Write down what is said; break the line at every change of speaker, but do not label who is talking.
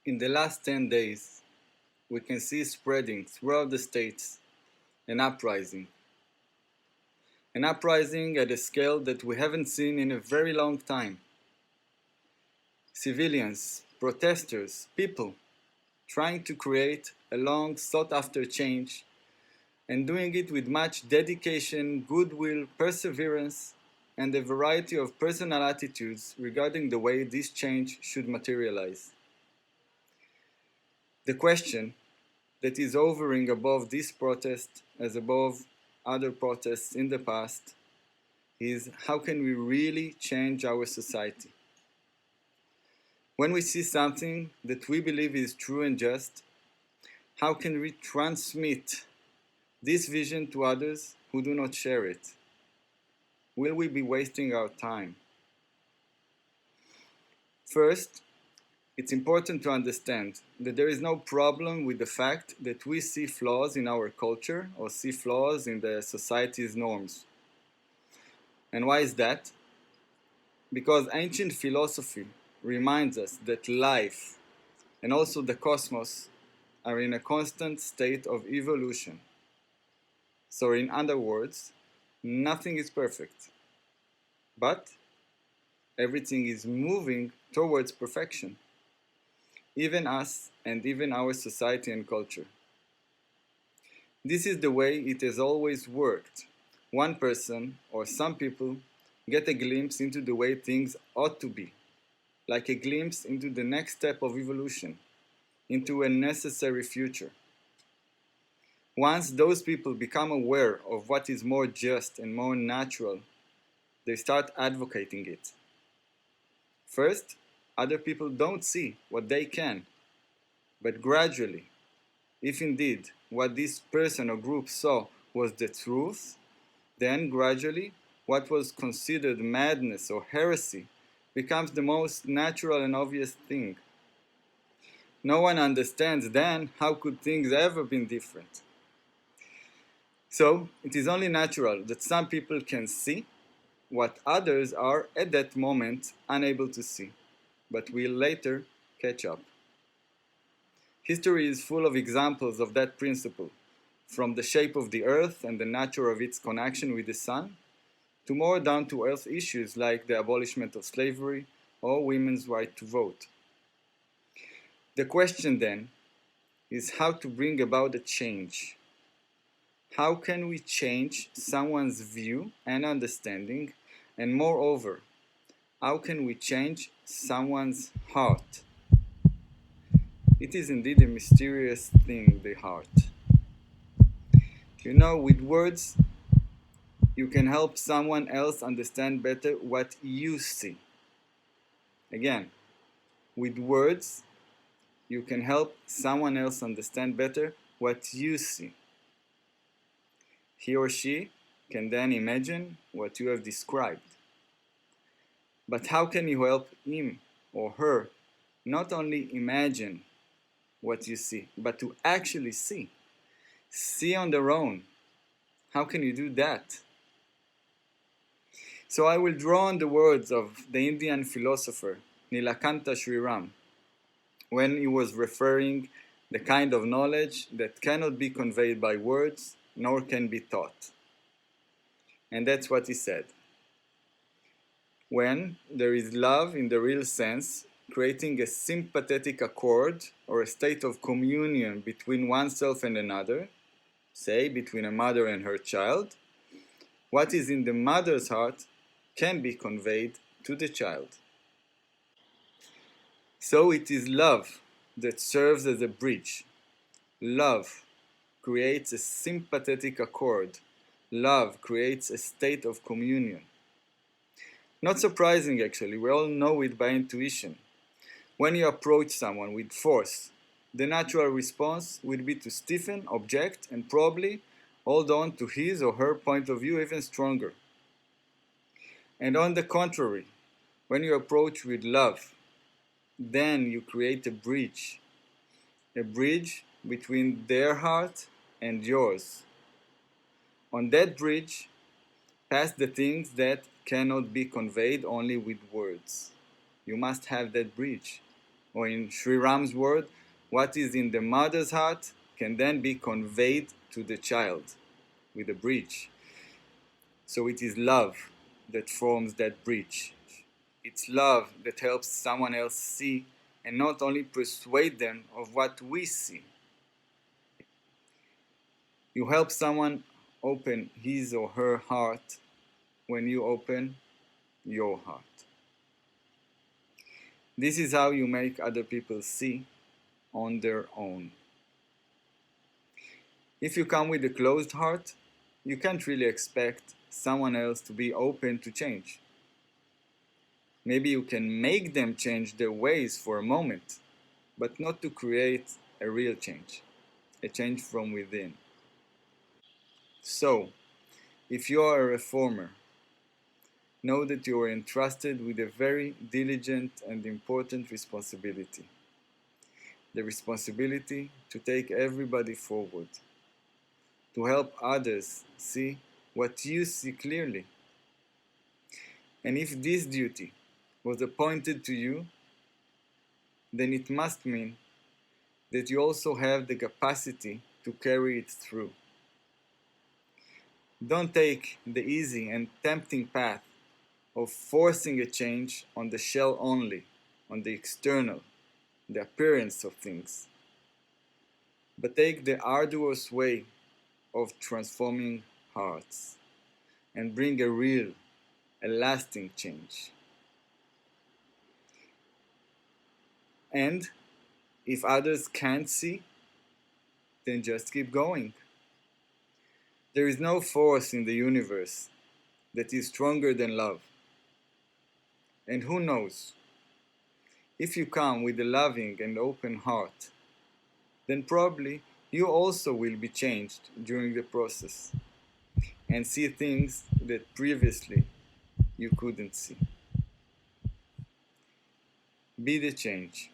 In the last 10 days, we can see spreading throughout the states an uprising. An uprising at a scale that we haven't seen in a very long time. Civilians, protesters, people trying to create a long sought after change and doing it with much dedication, goodwill, perseverance, and a variety of personal attitudes regarding the way this change should materialize. The question that is hovering above this protest as above other protests in the past is how can we really change our society? When we see something that we believe is true and just, how can we transmit this vision to others who do not share it? Will we be wasting our time? First, it's important to understand that there is no problem with the fact that we see flaws in our culture or see flaws in the society's norms. And why is that? Because ancient philosophy reminds us that life and also the cosmos are in a constant state of evolution. So in other words, nothing is perfect, but everything is moving towards perfection. Even us and even our society and culture. This is the way it has always worked. One person or some people get a glimpse into the way things ought to be, like a glimpse into the next step of evolution, into a necessary future. Once those people become aware of what is more just and more natural, they start advocating it. First, other people don't see what they can, but gradually, if indeed what this person or group saw was the truth, then gradually what was considered madness or heresy becomes the most natural and obvious thing. No one understands then how could things ever been different. So it is only natural that some people can see what others are at that moment unable to see, but will later catch up. History is full of examples of that principle, from the shape of the earth and the nature of its connection with the sun, to more down-to-earth issues like the abolishment of slavery or women's right to vote. The question then is how to bring about a change. How can we change someone's view and understanding, and moreover, how can we change someone's heart? It is indeed a mysterious thing, the heart. With words, you can help someone else understand better what you see. Again, with words, you can help someone else understand better what you see. He or she can then imagine what you have described. But how can you help him or her not only imagine what you see, but to actually see? See on their own. How can you do that? So I will draw on the words of the Indian philosopher Nilakanta Sriram when he was referring the kind of knowledge that cannot be conveyed by words nor can be taught. And that's what he said. When there is love in the real sense, creating a sympathetic accord or a state of communion between oneself and another, say between a mother and her child, what is in the mother's heart can be conveyed to the child. So it is love that serves as a bridge. Love creates a sympathetic accord. Love creates a state of communion. Not surprising, actually, we all know it by intuition. When you approach someone with force, the natural response would be to stiffen, object, and probably hold on to his or her point of view even stronger. And on the contrary, when you approach with love, then you create a bridge between their heart and yours. On that bridge, pass the things that cannot be conveyed only with words. You must have that bridge. Or in Sri Ram's word, what is in the mother's heart can then be conveyed to the child with a bridge. So it is love that forms that bridge. It's love that helps someone else see and not only persuade them of what we see. You help someone open his or her heart when you open your heart. This is how you make other people see on their own. If you come with a closed heart, you can't really expect someone else to be open to change. Maybe you can make them change their ways for a moment, but not to create a real change, a change from within. So, if you are a reformer, know that you are entrusted with a very diligent and important responsibility. The responsibility to take everybody forward, to help others see what you see clearly. And if this duty was appointed to you, then it must mean that you also have the capacity to carry it through. Don't take the easy and tempting path of forcing a change on the shell only, on the external, the appearance of things, but take the arduous way of transforming hearts and bring a real, a lasting change. And if others can't see, then just keep going. There is no force in the universe that is stronger than love. And who knows, if you come with a loving and open heart, then probably you also will be changed during the process and see things that previously you couldn't see. Be the change.